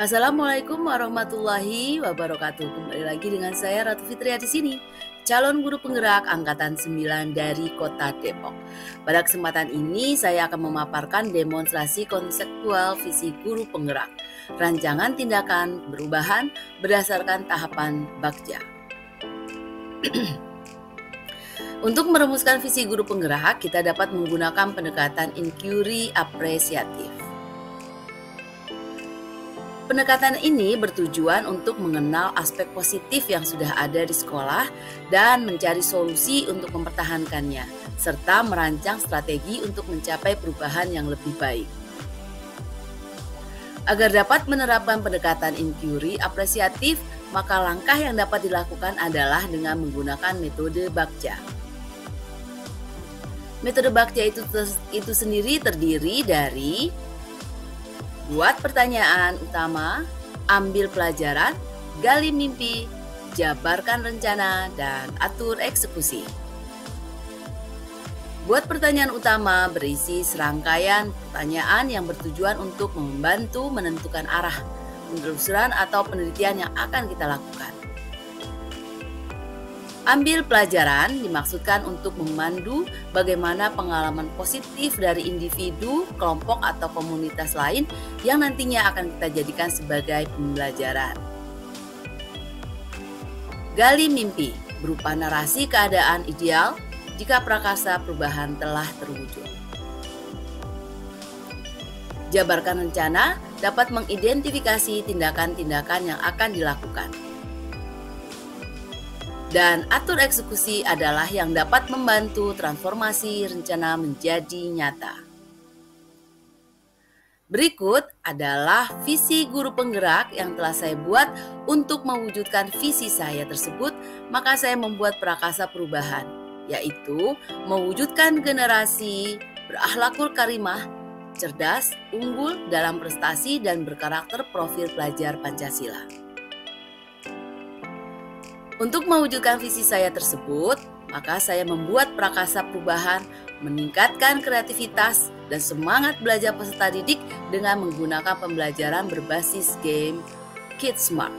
Assalamualaikum warahmatullahi wabarakatuh. Kembali lagi dengan saya Ratu Fitria di sini, calon guru penggerak angkatan 9 dari Kota Depok. Pada kesempatan ini saya akan memaparkan demonstrasi konseptual visi guru penggerak, rancangan tindakan perubahan berdasarkan tahapan Bagja. Untuk merumuskan visi guru penggerak, kita dapat menggunakan pendekatan inquiry apresiatif. Pendekatan ini bertujuan untuk mengenal aspek positif yang sudah ada di sekolah dan mencari solusi untuk mempertahankannya, serta merancang strategi untuk mencapai perubahan yang lebih baik. Agar dapat menerapkan pendekatan inquiry apresiatif, maka langkah yang dapat dilakukan adalah dengan menggunakan metode Bagja. Metode Bagja itu sendiri terdiri dari buat pertanyaan utama, ambil pelajaran, gali mimpi, jabarkan rencana, dan atur eksekusi. Buat pertanyaan utama berisi serangkaian pertanyaan yang bertujuan untuk membantu menentukan arah penelusuran atau penelitian yang akan kita lakukan. Ambil pelajaran dimaksudkan untuk memandu bagaimana pengalaman positif dari individu, kelompok, atau komunitas lain yang nantinya akan kita jadikan sebagai pembelajaran. Gali mimpi berupa narasi keadaan ideal jika prakarsa perubahan telah terwujud. Jabarkan rencana dapat mengidentifikasi tindakan-tindakan yang akan dilakukan. Dan atur eksekusi adalah yang dapat membantu transformasi rencana menjadi nyata. Berikut adalah visi guru penggerak yang telah saya buat untuk mewujudkan visi saya tersebut, maka saya membuat prakarsa perubahan, yaitu mewujudkan generasi berakhlakul karimah, cerdas, unggul dalam prestasi, dan berkarakter profil pelajar Pancasila. Untuk mewujudkan visi saya tersebut, maka saya membuat prakarsa perubahan, meningkatkan kreativitas dan semangat belajar peserta didik dengan menggunakan pembelajaran berbasis game KidSmart.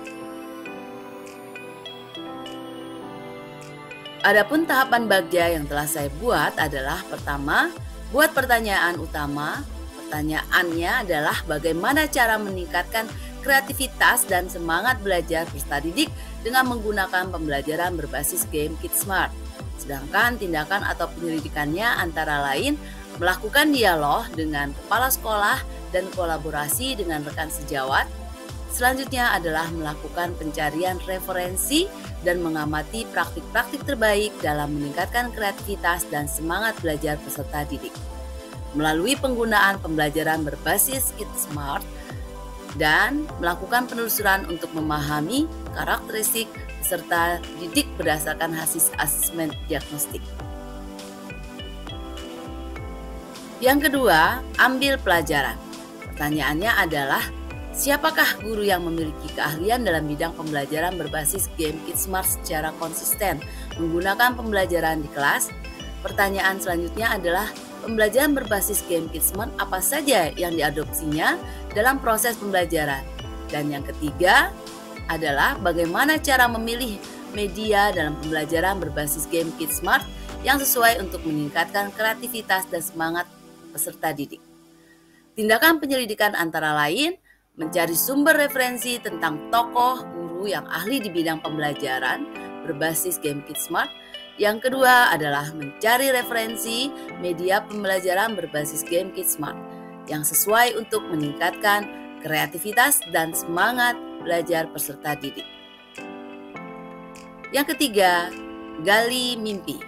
Adapun tahapan Bagja yang telah saya buat adalah pertama, buat pertanyaan utama. Pertanyaannya adalah bagaimana cara meningkatkan kreativitas dan semangat belajar peserta didik dengan menggunakan pembelajaran berbasis game KidSmart. Sedangkan tindakan atau penyelidikannya antara lain melakukan dialog dengan kepala sekolah dan kolaborasi dengan rekan sejawat. Selanjutnya adalah melakukan pencarian referensi dan mengamati praktik-praktik terbaik dalam meningkatkan kreativitas dan semangat belajar peserta didik. Melalui penggunaan pembelajaran berbasis KidSmart dan melakukan penelusuran untuk memahami karakteristik peserta didik berdasarkan hasil asesmen diagnostik. Yang kedua, ambil pelajaran. Pertanyaannya adalah, siapakah guru yang memiliki keahlian dalam bidang pembelajaran berbasis game KidSmart secara konsisten menggunakan pembelajaran di kelas? Pertanyaan selanjutnya adalah, pembelajaran berbasis game KidSmart apa saja yang diadopsinya dalam proses pembelajaran? Dan yang ketiga adalah bagaimana cara memilih media dalam pembelajaran berbasis game KidSmart yang sesuai untuk meningkatkan kreativitas dan semangat peserta didik. Tindakan penyelidikan antara lain mencari sumber referensi tentang tokoh guru yang ahli di bidang pembelajaran berbasis game KidSmart. Yang kedua adalah mencari referensi media pembelajaran berbasis game KidSmart yang sesuai untuk meningkatkan kreativitas dan semangat belajar peserta didik. Yang ketiga, gali mimpi.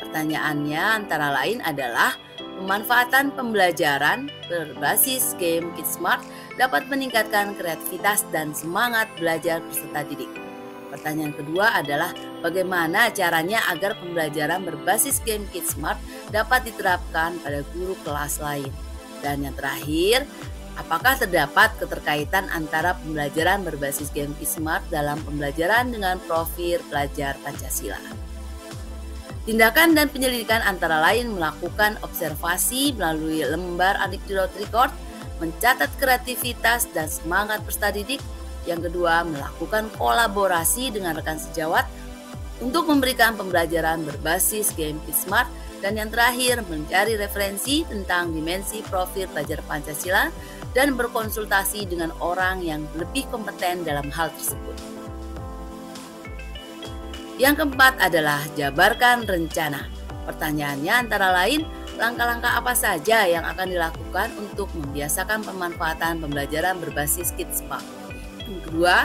Pertanyaannya antara lain adalah, pemanfaatan pembelajaran berbasis game KidSmart dapat meningkatkan kreativitas dan semangat belajar peserta didik. Pertanyaan kedua adalah, bagaimana caranya agar pembelajaran berbasis game KidSmart dapat diterapkan pada guru kelas lain? Dan yang terakhir, apakah terdapat keterkaitan antara pembelajaran berbasis game KidSmart dalam pembelajaran dengan profil pelajar Pancasila? Tindakan dan penyelidikan antara lain melakukan observasi melalui lembar anecdote record mencatat kreativitas dan semangat peserta didik. Yang kedua, melakukan kolaborasi dengan rekan sejawat untuk memberikan pembelajaran berbasis game Kids Smart. Dan yang terakhir, mencari referensi tentang dimensi profil pelajar Pancasila dan berkonsultasi dengan orang yang lebih kompeten dalam hal tersebut. Yang keempat adalah jabarkan rencana. Pertanyaannya antara lain, langkah-langkah apa saja yang akan dilakukan untuk membiasakan pemanfaatan pembelajaran berbasis Kids Smart? Yang kedua,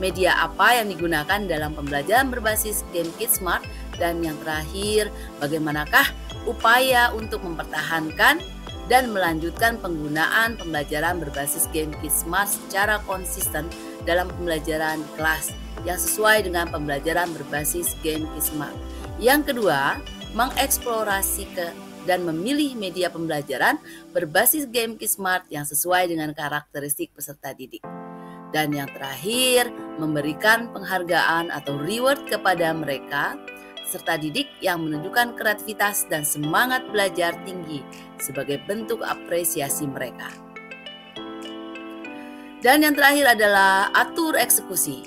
media apa yang digunakan dalam pembelajaran berbasis game Kids Smart? Dan yang terakhir, bagaimanakah upaya untuk mempertahankan dan melanjutkan penggunaan pembelajaran berbasis game Kids Smart secara konsisten dalam pembelajaran di kelas yang sesuai dengan pembelajaran berbasis game Kids Smart. Yang kedua, mengeksplorasi dan memilih media pembelajaran berbasis game Kids Smart yang sesuai dengan karakteristik peserta didik. Dan yang terakhir, memberikan penghargaan atau reward kepada mereka serta didik yang menunjukkan kreativitas dan semangat belajar tinggi sebagai bentuk apresiasi mereka. Dan yang terakhir adalah atur eksekusi.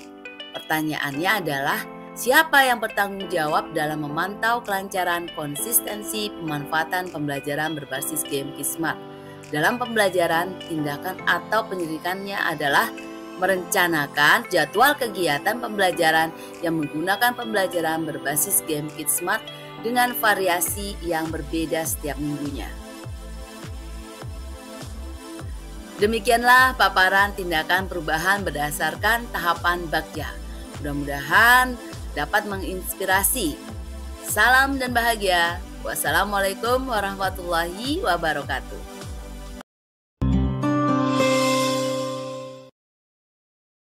Pertanyaannya adalah, siapa yang bertanggung jawab dalam memantau kelancaran konsistensi pemanfaatan pembelajaran berbasis game Kids Smart? Dalam pembelajaran, tindakan atau penyelidikannya adalah merencanakan jadwal kegiatan pembelajaran yang menggunakan pembelajaran berbasis game Kids Smart dengan variasi yang berbeda setiap minggunya. Demikianlah paparan tindakan perubahan berdasarkan tahapan Bagja. Mudah-mudahan dapat menginspirasi. Salam dan bahagia. Wassalamualaikum warahmatullahi wabarakatuh.